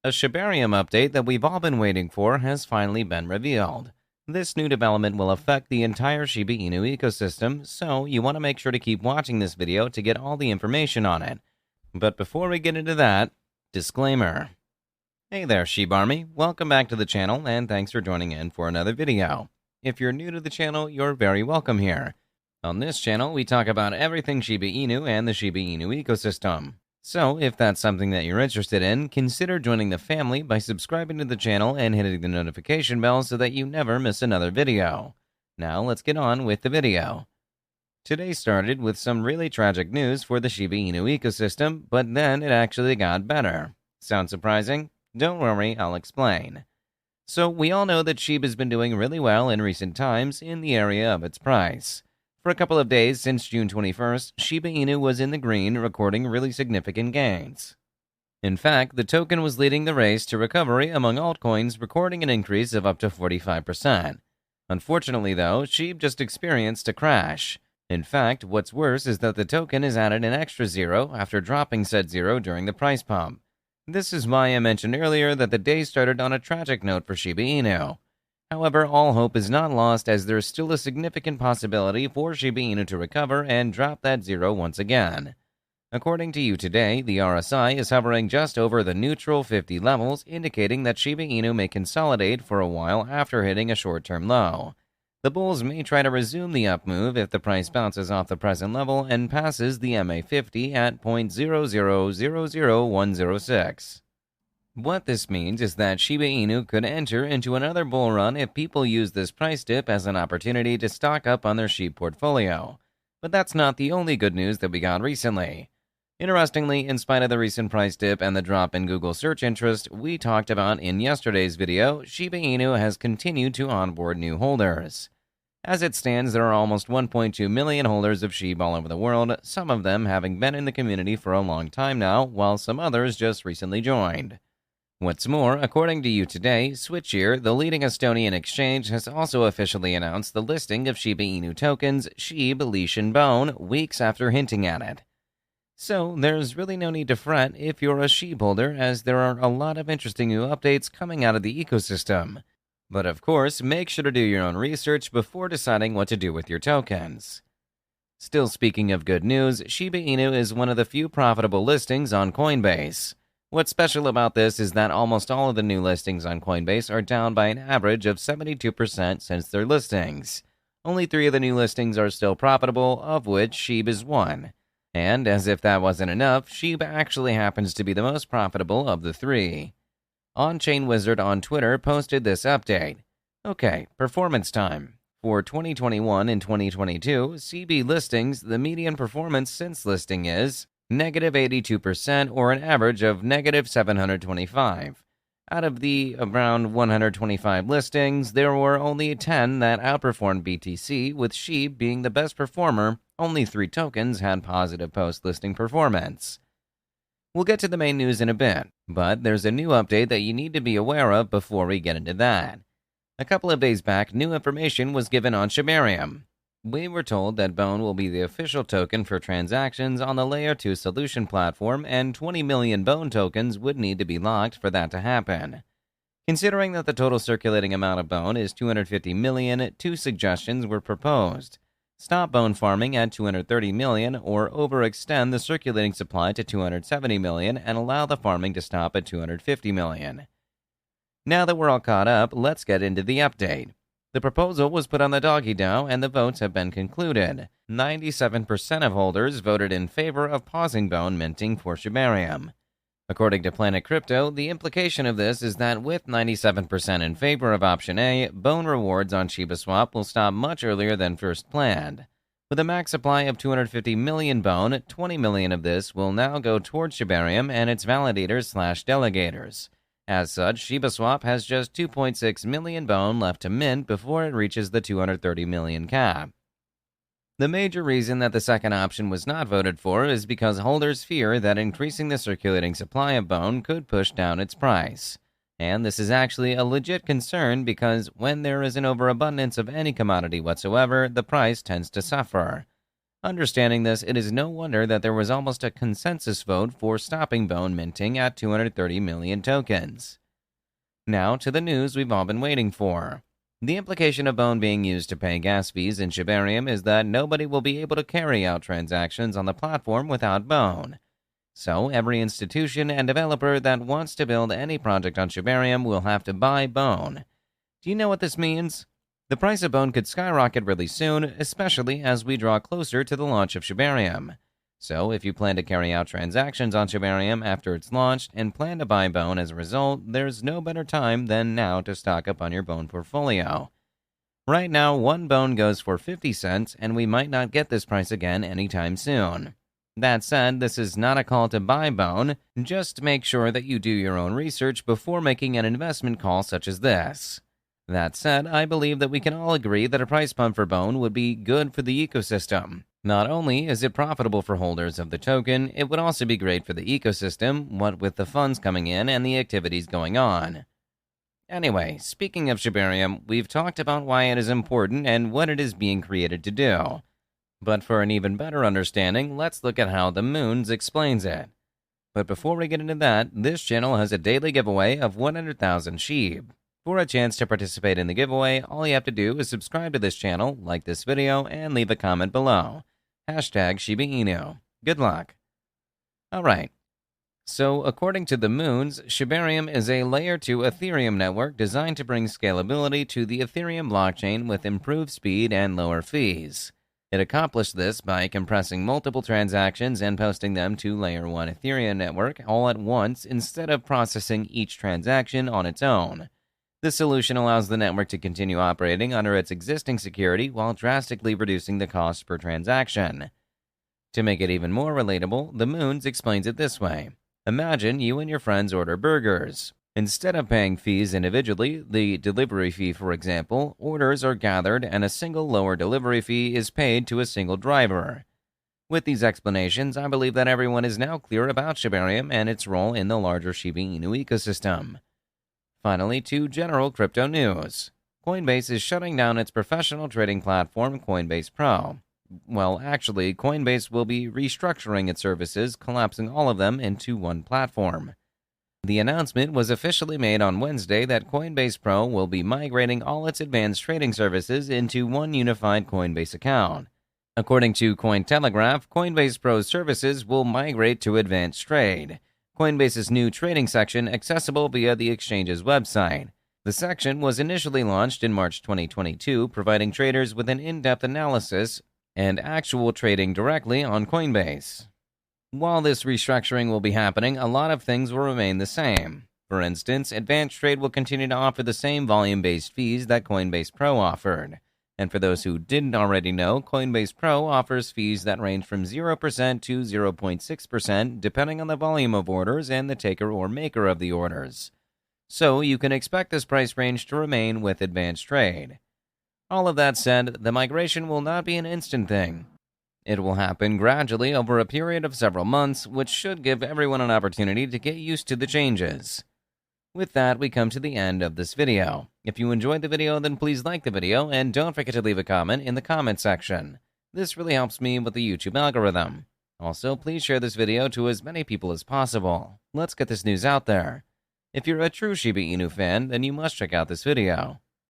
A Shibarium update that we've all been waiting for has finally been revealed. This new development will affect the entire Shiba Inu ecosystem, so you want to make sure to keep watching this video to get all the information on it. But before we get into that, disclaimer. Hey there, SHIB Army. Welcome back to the channel, and thanks for joining in for another video. If you're new to the channel, you're very welcome here. On this channel, we talk about everything Shiba Inu and the Shiba Inu ecosystem. So, if that's something that you're interested in, consider joining the family by subscribing to the channel and hitting the notification bell so that you never miss another video. Now, let's get on with the video. Today started with some really tragic news for the Shiba Inu ecosystem, but then it actually got better. Sound surprising? Don't worry, I'll explain. So, we all know that SHIB has been doing really well in recent times in the area of its price. For a couple of days since June 21st, Shiba Inu was in the green, recording really significant gains. In fact, the token was leading the race to recovery among altcoins, recording an increase of up to 45%. Unfortunately, though, SHIB just experienced a crash. In fact, what's worse is that the token has added an extra zero after dropping said zero during the price pump. This is why I mentioned earlier that the day started on a tragic note for Shiba Inu. However, all hope is not lost, as there is still a significant possibility for Shiba Inu to recover and drop that zero once again. According to you today, the RSI is hovering just over the neutral 50 levels, indicating that Shiba Inu may consolidate for a while after hitting a short-term low. The bulls may try to resume the up move if the price bounces off the present level and passes the MA50 at 0.0000106. What this means is that Shiba Inu could enter into another bull run if people use this price dip as an opportunity to stock up on their SHIB portfolio. But that's not the only good news that we got recently. Interestingly, in spite of the recent price dip and the drop in Google search interest we talked about in yesterday's video, Shiba Inu has continued to onboard new holders. As it stands, there are almost 1.2 million holders of SHIB all over the world, some of them having been in the community for a long time now, while some others just recently joined. What's more, according to you today, Switcher, the leading Estonian exchange, has also officially announced the listing of Shiba Inu tokens, SHIB, Leash, and Bone, weeks after hinting at it. So, there's really no need to fret if you're a SHIB holder, as there are a lot of interesting new updates coming out of the ecosystem. But of course, make sure to do your own research before deciding what to do with your tokens. Still speaking of good news, Shiba Inu is one of the few profitable listings on Coinbase. What's special about this is that almost all of the new listings on Coinbase are down by an average of 72% since their listings. Only 3 of the new listings are still profitable, of which SHIB is one. And as if that wasn't enough, SHIB actually happens to be the most profitable of the 3. On-Chain Wizard on Twitter posted this update. Okay, performance time. For 2021 and 2022 CB listings, the median performance since listing is -82%, or an average of -725. Out of the around 125 listings, there were only 10 that outperformed BTC, with SHIB being the best performer. Only 3 tokens had positive post-listing performance. We'll get to the main news in a bit, but there's a new update that you need to be aware of before we get into that. A couple of days back, new information was given on Shibarium. We were told that Bone will be the official token for transactions on the Layer 2 solution platform, and 20 million Bone tokens would need to be locked for that to happen. Considering that the total circulating amount of Bone is 250 million, 2 suggestions were proposed. Stop Bone farming at 230 million, or overextend the circulating supply to 270 million and allow the farming to stop at 250 million. Now that we're all caught up, let's get into the update. The proposal was put on the Doggy DAO and the votes have been concluded. 97% of holders voted in favor of pausing Bone minting for Shibarium. According to Planet Crypto, the implication of this is that with 97% in favor of option A, Bone rewards on SHIBASWAP will stop much earlier than first planned. With a max supply of 250 million Bone, 20 million of this will now go towards Shibarium and its validators/delegators. As such, SHIBASWAP has just 2.6 million Bone left to mint before it reaches the 230 million cap. The major reason that the second option was not voted for is because holders fear that increasing the circulating supply of Bone could push down its price. And this is actually a legit concern because when there is an overabundance of any commodity whatsoever, the price tends to suffer. Understanding this, it is no wonder that there was almost a consensus vote for stopping Bone minting at 230 million tokens. Now to the news we've all been waiting for. The implication of Bone being used to pay gas fees in Shibarium is that nobody will be able to carry out transactions on the platform without Bone. So every institution and developer that wants to build any project on Shibarium will have to buy Bone. Do you know what this means? The price of Bone could skyrocket really soon, especially as we draw closer to the launch of Shibarium. So if you plan to carry out transactions on Shibarium after it's launched and plan to buy Bone as a result, there's no better time than now to stock up on your Bone portfolio. Right now, one Bone goes for 50 cents, and we might not get this price again anytime soon. That said, this is not a call to buy Bone. Just make sure that you do your own research before making an investment call such as this. That said, I believe that we can all agree that a price pump for Bone would be good for the ecosystem. Not only is it profitable for holders of the token, it would also be great for the ecosystem, what with the funds coming in and the activities going on. Anyway, speaking of Shibarium, we've talked about why it is important and what it is being created to do. But for an even better understanding, let's look at how the Moons explains it. But before we get into that, this channel has a daily giveaway of 100,000 SHIB. For a chance to participate in the giveaway, all you have to do is subscribe to this channel, like this video, and leave a comment below. #ShibaInu. Good luck. Alright, so according to the Moons, Shibarium is a Layer 2 Ethereum network designed to bring scalability to the Ethereum blockchain with improved speed and lower fees. It accomplished this by compressing multiple transactions and posting them to Layer 1 Ethereum network all at once instead of processing each transaction on its own. This solution allows the network to continue operating under its existing security while drastically reducing the cost per transaction. To make it even more relatable, the Moons explains it this way. Imagine you and your friends order burgers. Instead of paying fees individually, the delivery fee for example, orders are gathered and a single lower delivery fee is paid to a single driver. With these explanations, I believe that everyone is now clear about Shibarium and its role in the larger Shiba Inu ecosystem. Finally, to general crypto news. Coinbase is shutting down its professional trading platform Coinbase Pro. Well, actually, Coinbase will be restructuring its services, collapsing all of them into one platform. The announcement was officially made on Wednesday that Coinbase Pro will be migrating all its advanced trading services into one unified Coinbase account. According to Cointelegraph, Coinbase Pro's services will migrate to Advanced Trade, Coinbase's new trading section accessible via the exchange's website. The section was initially launched in March 2022, providing traders with an in-depth analysis and actual trading directly on Coinbase. While this restructuring will be happening, a lot of things will remain the same. For instance, Advanced Trade will continue to offer the same volume-based fees that Coinbase Pro offered. And for those who didn't already know, Coinbase Pro offers fees that range from 0% to 0.6% depending on the volume of orders and the taker or maker of the orders. So you can expect this price range to remain with Advanced Trade. All of that said, the migration will not be an instant thing. It will happen gradually over a period of several months, which should give everyone an opportunity to get used to the changes. With that, we come to the end of this video. If you enjoyed the video, then please like the video, and don't forget to leave a comment in the comment section. This really helps me with the YouTube algorithm. Also, please share this video to as many people as possible. Let's get this news out there. If you're a true Shiba Inu fan, then you must check out this video.